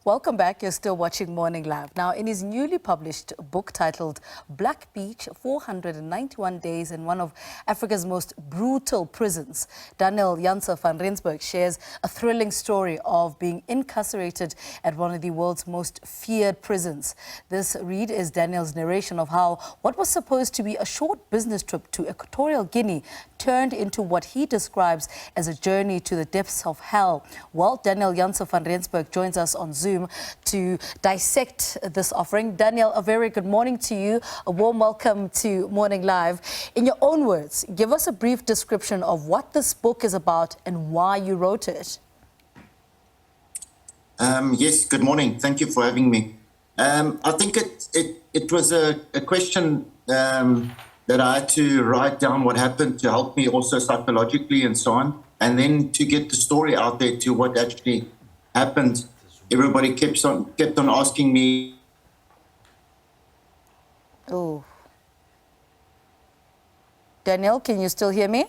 Welcome back. You're still watching Morning Live. Now, in his newly published book titled Black Beach, 491 Days in One of Africa's Most Brutal Prisons, Daniel Janse Van Rensburg shares a thrilling story of being incarcerated at one of the world's most feared prisons. This read is Daniel's narration of how what was supposed to be a short business trip to Equatorial Guinea turned into what he describes as a journey to the depths of hell. Well, Daniel Janse Van Rensburg joins us on Zoom to dissect this offering. Daniel, a very good morning to you. A warm welcome to Morning Live. In your own words, give us a brief description of what this book is about and why you wrote it. Yes, good morning. Thank you for having me. I think it was a question that I had to write down what happened to help me also psychologically and so on, and then to get the story out there to what actually happened. Everybody kept on asking me. Oh. Daniel, can you still hear me?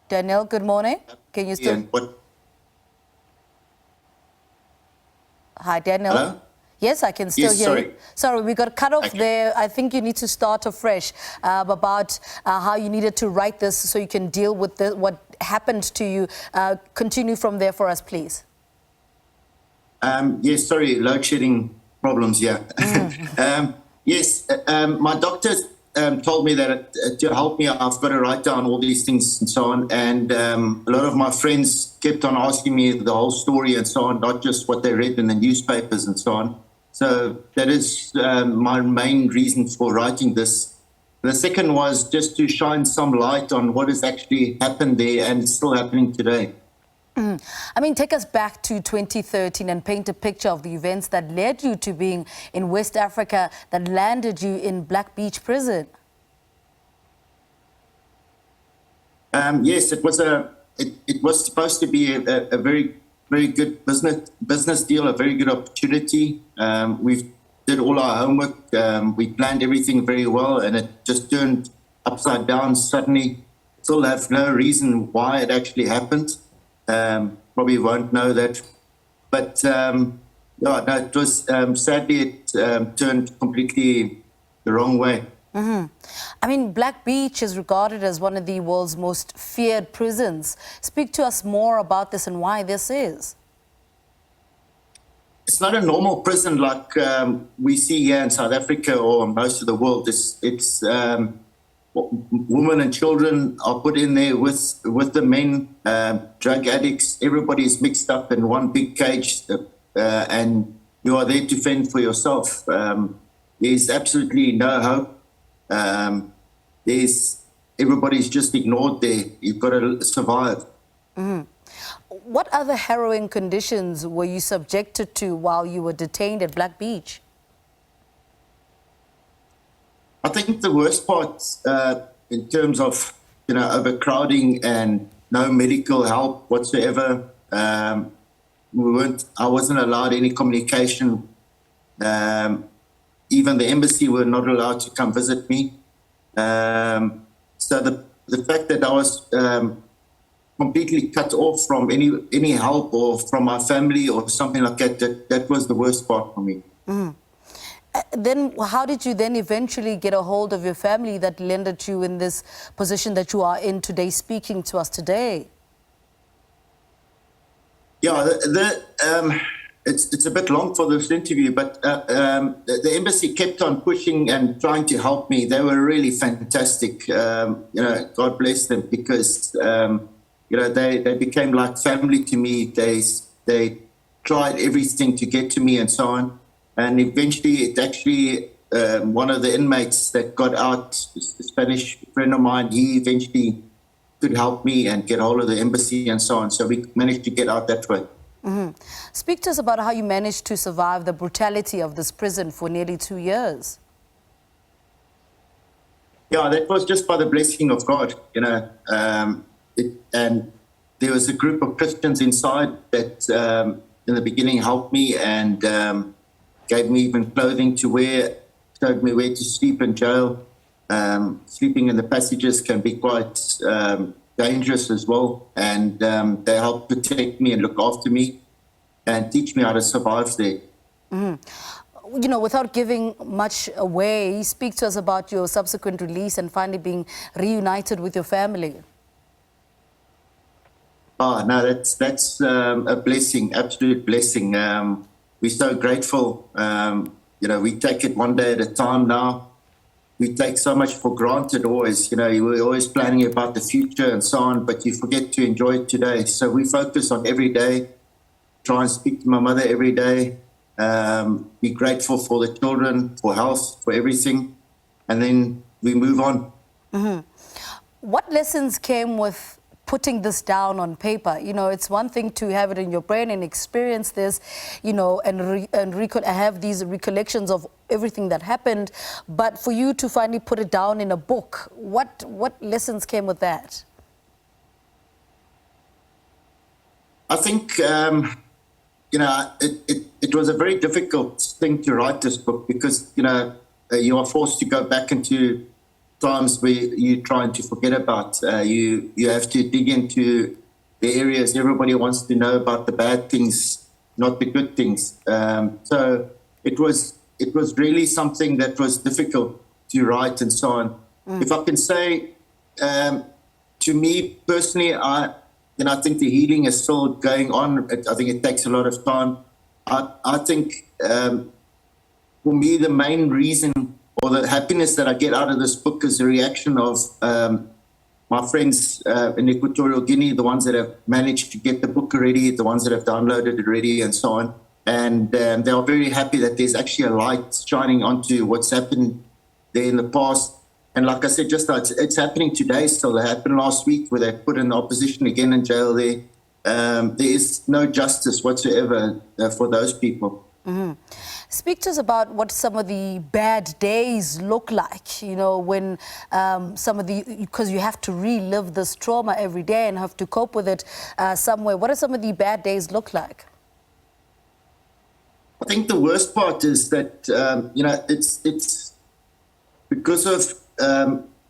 Daniel, good morning. Can you still? Hi, Daniel. Hello? Yes, I can still hear you. Sorry, we got cut off there. I think you need to start afresh about how you needed to write this so you can deal with what happened to you. Continue from there for us, please. Yes, sorry, load shedding problems, yeah. Yes, my doctor told me that to help me, I've got to write down all these things and so on. And a lot of my friends kept on asking me the whole story and so on, not just what they read in the newspapers and so on. So that is my main reason for writing this. The second was just to shine some light on what has actually happened there and it's still happening today. I mean, take us back to 2013 and paint a picture of the events that led you to being in West Africa, that landed you in Black Beach prison. Yes, it was supposed to be a very good business deal, a very good opportunity. We did all our homework. We planned everything very well, and it just turned upside down suddenly. Still have no reason why it actually happened. Probably won't know that. But yeah, no, it was sadly it turned completely the wrong way. I mean, Black Beach is regarded as one of the world's most feared prisons. Speak to us more about this and why this is. It's not a normal prison like we see here in South Africa or most of the world. It's women and children are put in there with the men, drug addicts. Everybody is mixed up in one big cage, and you are there to fend for yourself. There's absolutely no hope. Everybody's just ignored there. You've got to survive. What other harrowing conditions were you subjected to while you were detained at Black Beach? I think the worst part in terms of, overcrowding and no medical help whatsoever. I wasn't allowed any communication. Even the embassy were not allowed to come visit me. So the fact that I was completely cut off from any help or from my family or something like that was the worst part for me. Then how did you then eventually get a hold of your family that landed you in this position that you are in today, speaking to us today? Yeah, it's a bit long for this interview, but the embassy kept on pushing and trying to help me. They were really fantastic. God bless them, because they became like family to me. They tried everything to get to me and so on. And eventually, it actually one of the inmates that got out, a Spanish friend of mine, he eventually could help me and get hold of the embassy and so on. So we managed to get out that way. Speak to us about how you managed to survive the brutality of this prison for nearly 2 years. Yeah, that was just by the blessing of God, and there was a group of Christians inside that in the beginning helped me and gave me even clothing to wear, showed me where to sleep in jail. Sleeping in the passages can be quite dangerous as well. And they helped protect me and look after me and teach me how to survive there. You know, without giving much away, speak to us about your subsequent release and finally being reunited with your family. Oh, no, that's a blessing, absolute blessing. We're so grateful. You know, we take it one day at a time now. We take so much for granted always. You know, we're always planning about the future and so on, but you forget to enjoy it today. So we focus on every day, try and speak to my mother every day, be grateful for the children, for health, for everything, and then we move on. What lessons came with putting this down on paper? You know, it's one thing to have it in your brain and experience this, you know, and have these recollections of everything that happened, but for you to finally put it down in a book, what lessons came with that? I think, you know, it was a very difficult thing to write this book because, you know, you are forced to go back into times where you're trying to forget about. You have to dig into the areas everybody wants to know about, the bad things, not the good things. So it was really something that was difficult to write and so on. If I can say, to me personally, I think the healing is still going on. I think it takes a lot of time. I think for me, the main reason or the happiness that I get out of this book is the reaction of my friends in Equatorial Guinea, the ones that have managed to get the book already, the ones that have downloaded it already, and so on. And they are very happy that there's actually a light shining onto what's happened there in the past. And like I said, just it's happening today still. It happened last week where they put in the opposition again in jail there. There is no justice whatsoever for those people. Speak to us about what some of the bad days look like, you know, when because you have to relive this trauma every day and have to cope with it some way. What do some of the bad days look like? I think the worst part is that, you know, it's because of,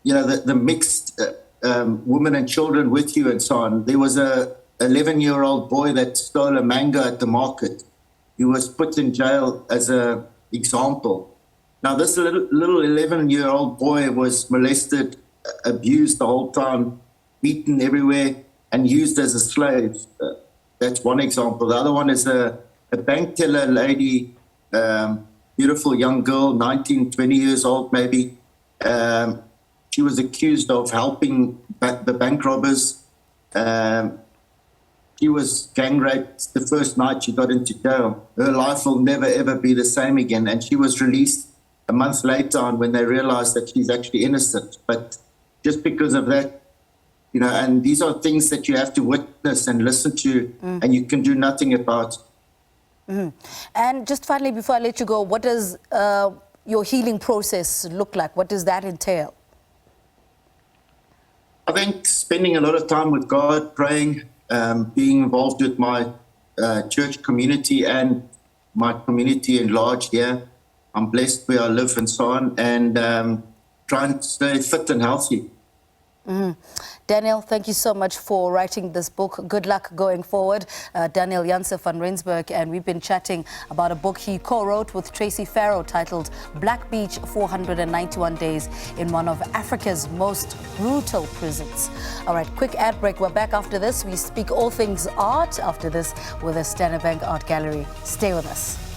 you know, the mixed women and children with you and so on. There was a 11-year-old boy that stole a mango at the market. He was put in jail as an example. Now, this little 11-year-old boy was molested, abused the whole time, beaten everywhere, and used as a slave. That's one example. The other one is a bank teller lady, beautiful young girl, 19, 20 years old maybe. She was accused of helping the bank robbers. She was gang raped the first night she got into jail. Her life will never, ever be the same again. And she was released a month later on when they realized that she's actually innocent. But just because of that, you know, and these are things that you have to witness and listen to, and you can do nothing about. And just finally, before I let you go, what does your healing process look like? What does that entail? I think spending a lot of time with God, praying, being involved with my church community and my community in large here. I'm blessed where I live and so on, and trying to stay fit and healthy. Daniel, thank you so much for writing this book. Good luck going forward. Daniel Janse Van Rensburg, and we've been chatting about a book he co-wrote with Tracey Pharoah titled Black Beach, 491 Days in one of Africa's most brutal prisons. All right, quick ad break. We're back after this. We speak all things art after this with the Standard Bank Art Gallery. Stay with us.